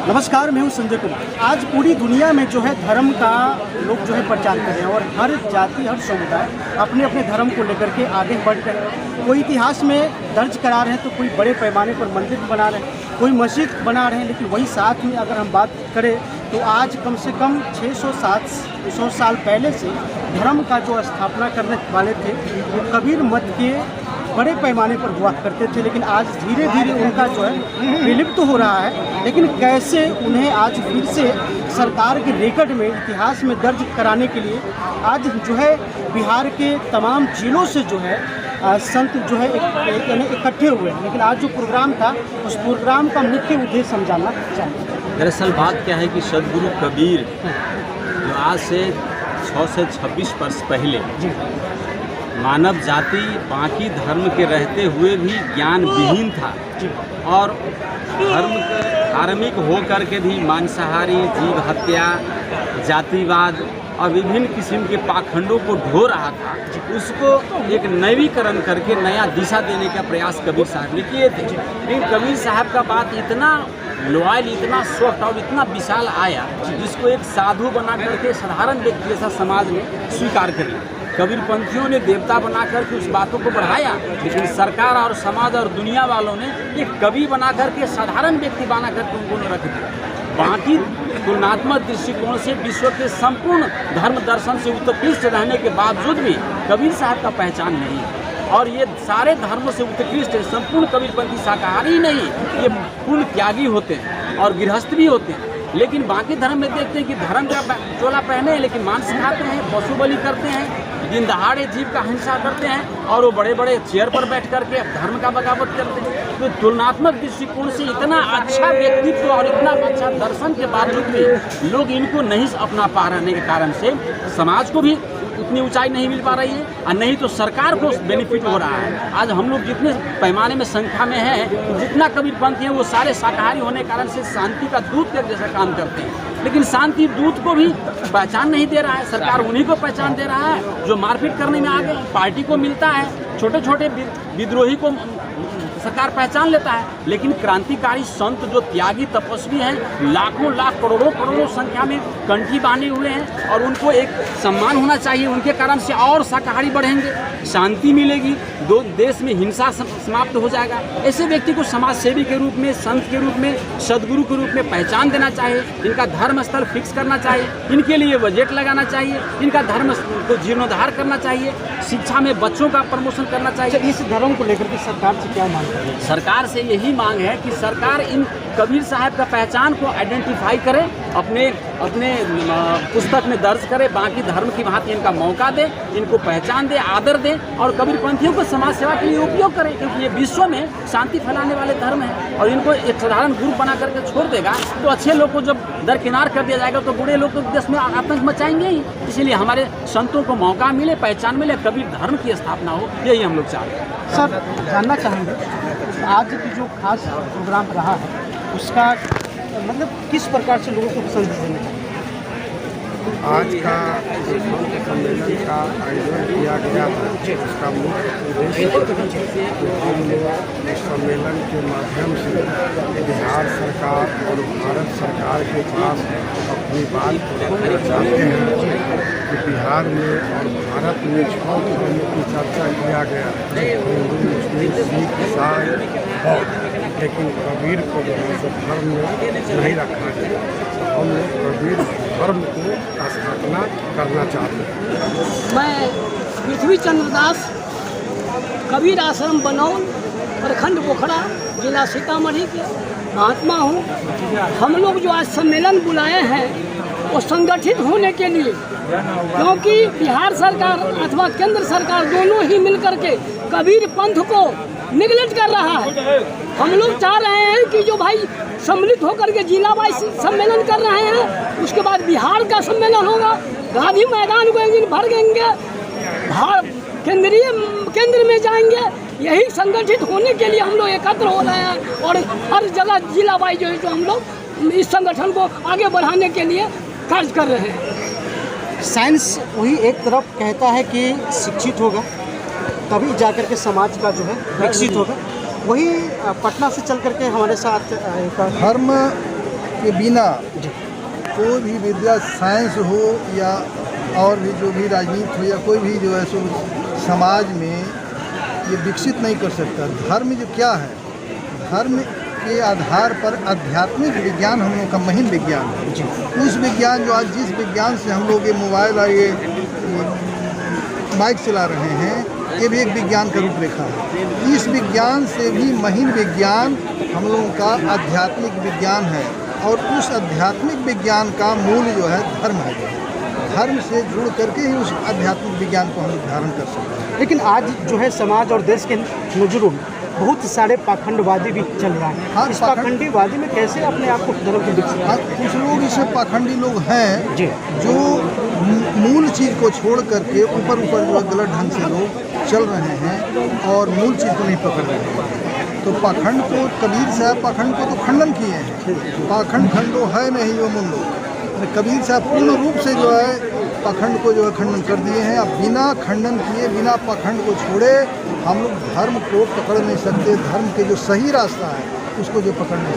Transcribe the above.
नमस्कार, मैं हूं संजय कुमार। आज पूरी दुनिया में जो है धर्म का लोग जो है प्रचार कर रहे हैं और हर जाति हर समुदाय अपने अपने धर्म को लेकर के आगे बढ़ रहे हैं। कोई इतिहास में दर्ज करा रहे हैं तो कोई बड़े पैमाने पर मंदिर बना रहे हैं, कोई मस्जिद बना रहे हैं। लेकिन वही साथ में अगर हम बात करें तो आज कम से कम 600-700 साल पहले से धर्म का जो स्थापना करने वाले थे वो कबीर मत के बड़े पैमाने पर हुआ करते थे। लेकिन आज धीरे धीरे उनका जो है विलुप्त हो रहा है। लेकिन कैसे उन्हें आज फिर से सरकार के रिकॉर्ड में इतिहास में दर्ज कराने के लिए आज जो है बिहार के तमाम जिलों से जो है संत जो है इकट्ठे हुए हैं। लेकिन आज जो प्रोग्राम था उस प्रोग्राम का मुख्य उद्देश्य समझाना चाहिए। दरअसल बात क्या है कि सदगुरु कबीर जो आज से 6 से 26 वर्ष पहले मानव जाति बाकी धर्म के रहते हुए भी ज्ञान विहीन था और धार्मिक होकर के भी मांसाहारी, जीव हत्या, जातिवाद और विभिन्न किस्म के पाखंडों को ढो रहा था। उसको एक नवीकरण करके नया दिशा देने का प्रयास कबीर साहब ने किए थे। लेकिन कबीर साहब का बात इतना लॉयल, इतना सॉफ्ट और इतना विशाल आया जिसको एक साधु बना करके साधारण व्यक्ति जैसा समाज ने स्वीकार कर लिया। कबीर पंथियों ने देवता बना करके उस बातों को बढ़ाया, लेकिन सरकार और समाज और दुनिया वालों ने एक कवि बना करके साधारण व्यक्ति बना करके उनको रख दिया। बाकी तुलनात्मक दृष्टिकोण से विश्व के संपूर्ण धर्म दर्शन से उत्कृष्ट रहने के बावजूद भी कबीर साहब का पहचान नहीं है। और ये सारे धर्मों से उत्कृष्ट है। संपूर्ण कबीरपंथी शाकाहारी ही नहीं, ये पूर्ण त्यागी होते हैं और गृहस्थ भी होते हैं। लेकिन बाकी धर्म में देखते हैं कि धर्म का चोला पहने हैं लेकिन मांस खाते हैं, पशु बलि करते हैं, दिन दहाड़े जीव का हिंसा करते हैं और वो बड़े बड़े चेयर पर बैठ करके धर्म का बगावत करते हैं। तो तुलनात्मक दृष्टिकोण से इतना अच्छा व्यक्तित्व और इतना अच्छा दर्शन के बावजूद भी लोग इनको नहीं अपना पा रहने के कारण से समाज को भी उतनी ऊंचाई नहीं मिल पा रही है और नहीं तो सरकार को बेनिफिट हो रहा है। आज हम लोग जितने पैमाने में संख्या में हैं, जितना कबीरपंथी हैं वो सारे शाकाहारी होने के कारण से शांति का दूत के जैसा काम करते हैं। लेकिन शांति दूत को भी पहचान नहीं दे रहा है सरकार, उन्हीं को पहचान दे रहा है जो मारपीट करने में आगे पार्टी को मिलता है। छोटे छोटे विद्रोही को सरकार पहचान लेता है, लेकिन क्रांतिकारी संत जो त्यागी तपस्वी हैं, लाखों लाख करोड़ों करोड़ों संख्या में कंठी बांधे हुए हैं और उनको एक सम्मान होना चाहिए। उनके कारण से और शाकाहारी बढ़ेंगे, शांति मिलेगी, दो देश में हिंसा समाप्त हो जाएगा। ऐसे व्यक्ति को समाज सेवी के रूप में, संत के रूप में, सदगुरु के रूप में पहचान देना चाहिए। इनका धर्म स्थल फिक्स करना चाहिए, इनके लिए बजट लगाना चाहिए, इनका धर्म को जीर्णोद्धार करना चाहिए, शिक्षा में बच्चों का प्रमोशन करना चाहिए। इस धर्म को लेकर के सरकार से क्या मांग है? सरकार से यही मांग है कि सरकार इन कबीर साहब का पहचान को आइडेंटिफाई करे, अपने पुस्तक में दर्ज करे, बाकी धर्म की भांति इनका मौका दे, इनको पहचान दे, आदर दे और कबीरपंथियों को समाज सेवा के लिए उपयोग करे। क्योंकि ये विश्व में शांति फैलाने वाले धर्म हैं और इनको एक साधारण ग्रुप बना करके छोड़ देगा तो अच्छे लोग को जब दरकिनार कर दिया जाएगा तो बुरे लोग तो देश में आतंक मचाएंगे ही। इसीलिए हमारे संतों को मौका मिले, पहचान मिले, कबीर धर्म की स्थापना हो, यही हम लोग चाहते हैं। सर, जानना चाहेंगे आज की जो खास प्रोग्राम रहा है उसका मतलब किस प्रकार से लोगों को संदेश देना चाहिए? आज का जो सम्मेलन का आयोजन किया गया था उसका मुख्य उद्देश्य हम लोग इस सम्मेलन के माध्यम से बिहार सरकार और भारत सरकार के पास अपनी बात रखना चाहते हैं कि बिहार में और भारत में 6 धर्मों की चर्चा किया गया, हिंदू, मुस्लिम, सिख, ईसाई, बौद्ध, लेकिन कबीर को धर्म में नहीं रखा गया। हम लोग कबीर धर्म को स्थापना करना चाहते हैं। मैं पृथ्वी चंद्र दास, कबीर आश्रम बनौल, प्रखंड पोखरा, जिला सीतामढ़ी के महात्मा हूँ। हम लोग जो आज सम्मेलन बुलाए हैं वो संगठित होने के लिए, क्योंकि बिहार सरकार अथवा केंद्र सरकार दोनों ही मिलकर के कबीर पंथ को निगलेक्ट कर रहा है। हम लोग चाह रहे हैं कि जो भाई सम्मिलित होकर के जिला वाइज सम्मेलन कर रहे हैं, उसके बाद बिहार का सम्मेलन होगा, गांधी मैदान को एक दिन भर देंगे, केंद्र में जाएंगे। यही संगठित होने के लिए हम लोग एकत्र हो रहे हैं और हर जगह जिला वाइज जो हम लोग इस संगठन को आगे बढ़ाने के लिए कार्य कर रहे हैं। साइंस वही एक तरफ कहता है कि शिक्षित होगा तभी जाकर के समाज का जो है विकसित होगा, वही पटना से चल करके हमारे साथ धर्म के बिना कोई भी विद्या, साइंस हो या और भी जो भी राजनीति हो या कोई भी जो है सो समाज में ये विकसित नहीं कर सकता। धर्म जो क्या है, धर्म के आधार पर आध्यात्मिक विज्ञान हम लोग का महीन विज्ञान है। उस विज्ञान जो आज जिस विज्ञान से हम लोग ये मोबाइल और ये बाइक चला रहे हैं, ये भी एक विज्ञान का रूपरेखा है। इस विज्ञान से भी महीन विज्ञान हम लोगों का आध्यात्मिक विज्ञान है और उस आध्यात्मिक विज्ञान का मूल जो है धर्म है। धर्म से जुड़ करके ही उस आध्यात्मिक विज्ञान को हम लोग धारण कर सकते हैं। लेकिन आज जो है समाज और देश के नजरों में बहुत सारे पाखंडवादी भी चल रहा है। हाँ, इस पाखंडवादी में कैसे अपने आप को धर्म को विकसित? कुछ लोग इसे पाखंडी लोग हैं जी। जो मूल चीज़ को छोड़ करके ऊपर ऊपर जो गलत ढंग से लोग चल रहे हैं और मूल चीज़ को नहीं पकड़ रहे हैं। तो पाखंड को कबीर साहब पाखंड को तो खंडन किए हैं। पाखंड खंडो है नहीं वो मुंडो। कबीर साहब पूर्ण रूप से जो है पाखंड को जो है खंडन कर दिए हैं। अब बिना खंडन किए, बिना पाखंड को छोड़े हम लोग धर्म को पकड़ नहीं सकते। धर्म के जो सही रास्ता है उसको जो पकड़ नहीं सकते।